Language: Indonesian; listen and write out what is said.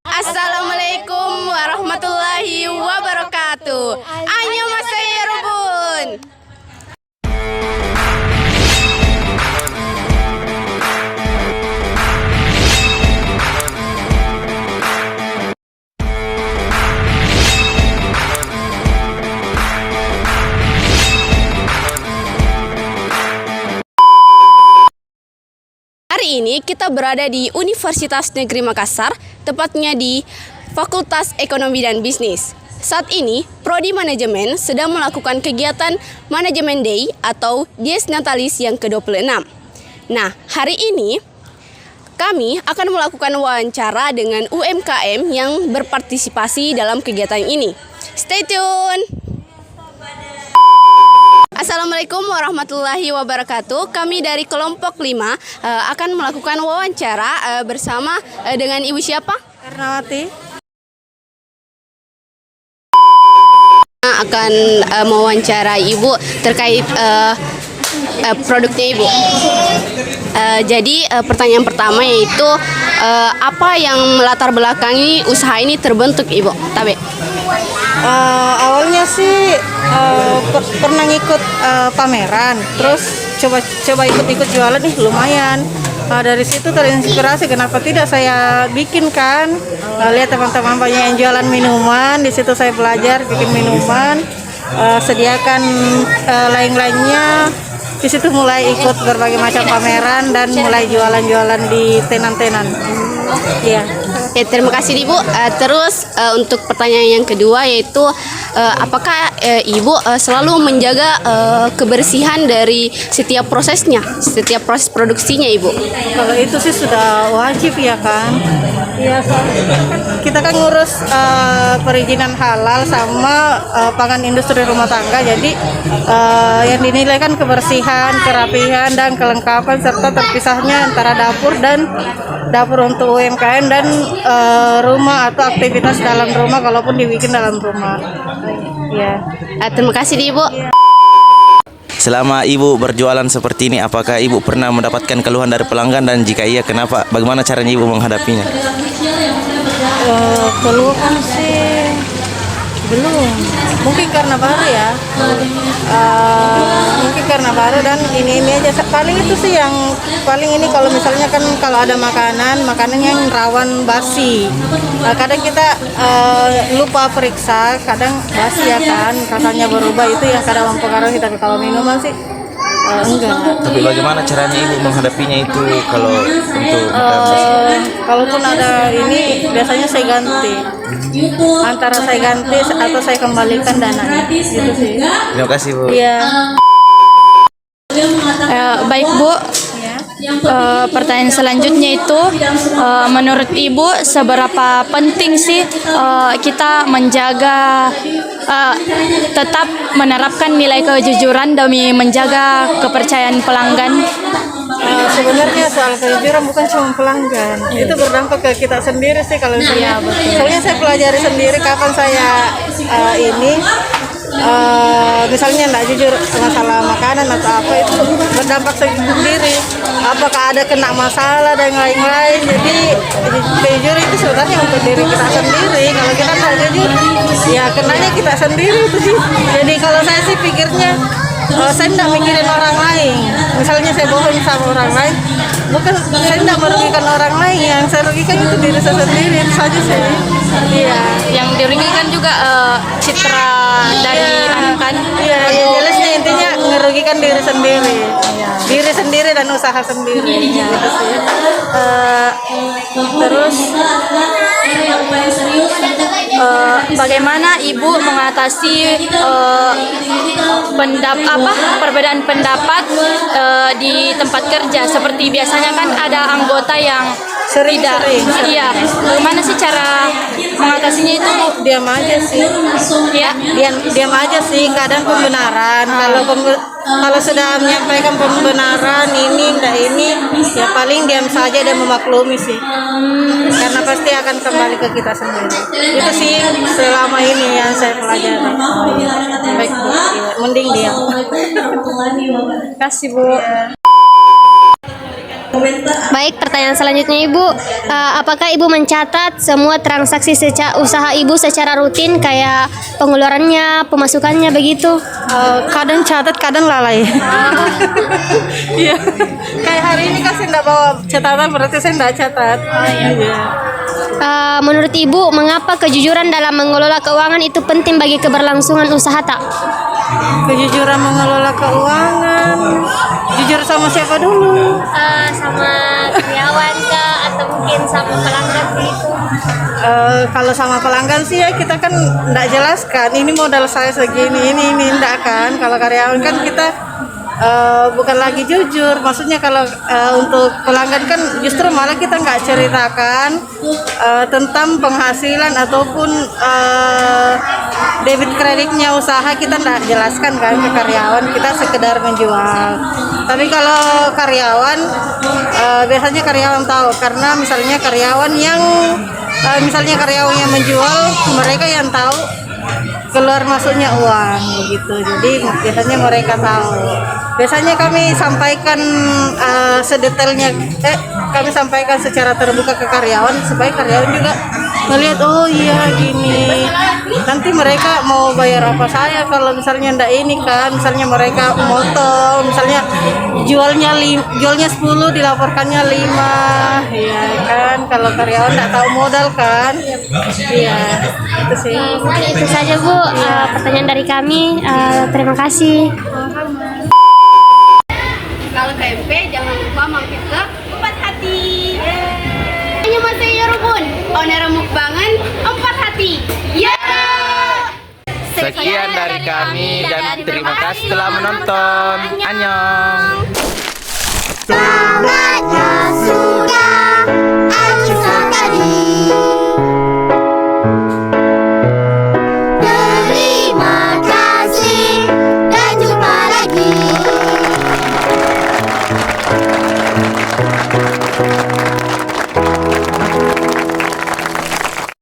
Assalamualaikum warahmatullahi wabarakatuh. Annyeonghaseyo Rubun. Hari ini kita berada di Universitas Negeri Makassar, tepatnya di Fakultas Ekonomi dan Bisnis. Saat ini, Prodi Manajemen sedang melakukan kegiatan Manajemen Day atau Dies Natalis yang ke-26. Nah, hari ini kami akan melakukan wawancara dengan UMKM yang berpartisipasi dalam kegiatan ini. Stay tune! Assalamualaikum warahmatullahi wabarakatuh. Kami dari kelompok 5 akan melakukan wawancara bersama dengan Ibu siapa? Ernawati. Akan mewawancara Ibu terkait produknya Ibu. Jadi pertanyaan pertama yaitu apa yang melatar belakangi usaha ini terbentuk Ibu? Tabe. Awalnya sih pernah ngikut pameran, terus coba ikut jualan nih lumayan. Dari situ terinspirasi, kenapa tidak saya bikin kan? Lihat teman-teman banyak yang jualan minuman, di situ saya belajar bikin minuman, sediakan lain-lainnya. Di situ mulai ikut berbagai macam pameran dan mulai jualan-jualan di tenan-tenan. Iya. Ya, terima kasih Ibu. Terus untuk pertanyaan yang kedua yaitu apakah Ibu selalu menjaga kebersihan dari setiap prosesnya, setiap proses produksinya Ibu? Kalau itu sih sudah wajib ya kan. Iya, kita kan ngurus perizinan halal sama pangan industri rumah tangga. Jadi yang dinilai kan kebersihan, kerapihan dan kelengkapan serta terpisahnya antara dapur untuk UMKM dan rumah atau aktivitas dalam rumah kalaupun dibikin dalam rumah. Ya. Terima kasih Ibu. Selama Ibu berjualan seperti ini, apakah Ibu pernah mendapatkan keluhan dari pelanggan, dan jika iya, kenapa? Bagaimana caranya Ibu menghadapinya? Keluhan sih belum. Mungkin karena baru ya. Mungkin karena baru dan ini aja. Paling itu sih yang paling ini kalau misalnya kan kalau ada makanan yang rawan basi. Kadang kita lupa periksa, kadang basi ya kan, rasanya berubah, itu yang kadang mempengaruhi. Tapi kalau minuman sih enggak. Tapi bagaimana caranya Ibu menghadapinya itu kalau untuk kalaupun ada ini biasanya saya ganti. Antara saya ganti atau saya kembalikan dananya. Gitu sih. Terima kasih Bu. Iya. Baik Bu, pertanyaan selanjutnya itu menurut Ibu seberapa penting sih kita menjaga tetap menerapkan nilai kejujuran demi menjaga kepercayaan pelanggan? Sebenarnya soal kejujuran bukan cuma pelanggan, itu berdampak ke kita sendiri sih kalau misalnya. Soalnya saya pelajari sendiri kapan saya misalnya tidak jujur masalah makanan atau apa, itu berdampak sendiri. Apakah ada kena masalah dan lain-lain. Jadi jujur itu sebenarnya untuk diri kita sendiri. Kalau kita tidak jujur, ya kenanya kita sendiri itu sih. Jadi kalau saya sih pikirnya, saya tidak mikirin orang lain. Misalnya saya bohong sama orang lain, bukan saya tidak merugikan orang lain, yang saya rugikan itu diri saya sendiri, itu saja sih. Iya. Yang dirugikan juga citra dari kan? Iya, yang jelasnya intinya merugikan diri sendiri. Diri sendiri dan usaha sendiri. Gitu sih. Terus bagaimana Ibu mengatasi perbedaan pendapat di tempat kerja? Seperti biasanya kan ada anggota yang sering. Iya. Bagaimana sih cara mengatasinya itu Bu? Diam aja sih. Ya. Diam aja sih, kadang pembenaran. Kalau sudah menyampaikan pembenaran ini ya paling diam saja dan memaklumi sih. Karena pasti akan kembali ke kita sendiri. Itu sih selama ini yang saya pelajari. Baik Bu, mending diam. Terima kasih Bu. Baik, pertanyaan selanjutnya Ibu, apakah Ibu mencatat semua transaksi usaha Ibu secara rutin kayak pengeluarannya, pemasukannya begitu? Kadang catat, kadang lalai. Iya. Kayak hari ini kan saya enggak bawa catatan, berarti saya enggak catat. Iya. Menurut Ibu, mengapa kejujuran dalam mengelola keuangan itu penting bagi keberlangsungan usaha tak? Kejujuran mengelola keuangan. Jujur sama siapa dulu? Sama karyawan kah atau mungkin sama pelanggan begitu? Kalau sama pelanggan sih ya kita kan enggak jelaskan ini modal saya segini, ini enggak kan. Kalau karyawan kan kita bukan lagi jujur. Maksudnya kalau untuk pelanggan kan justru malah kita nggak ceritakan tentang penghasilan ataupun debit kreditnya usaha, kita nggak jelaskan kan ke karyawan, kita sekedar menjual. Tapi kalau karyawan biasanya karyawan tahu, karena misalnya karyawan yang menjual, mereka yang tahu keluar masuknya uang begitu. Jadi biasanya mereka tahu. Biasanya kami sampaikan sedetailnya, kami sampaikan secara terbuka ke karyawan supaya karyawan juga melihat, oh iya gini. Nanti mereka mau bayar apa saya kalau misalnya ndak ini kan, misalnya mereka motong, misalnya jualnya 10 dilaporkannya 5, ya kan. Kalau karyawan ndak tahu modal kan, iya itu sih. Mungkin itu saja Bu, pertanyaan dari kami. Terima kasih. Kalau KMP jangan lupa mampir ke Empat Hati. Annyeonghaseyo 여러분. Oner mukbangan Empat Hati. Ya. Sekian dari kami dan terima kasih telah menonton. Annyeong.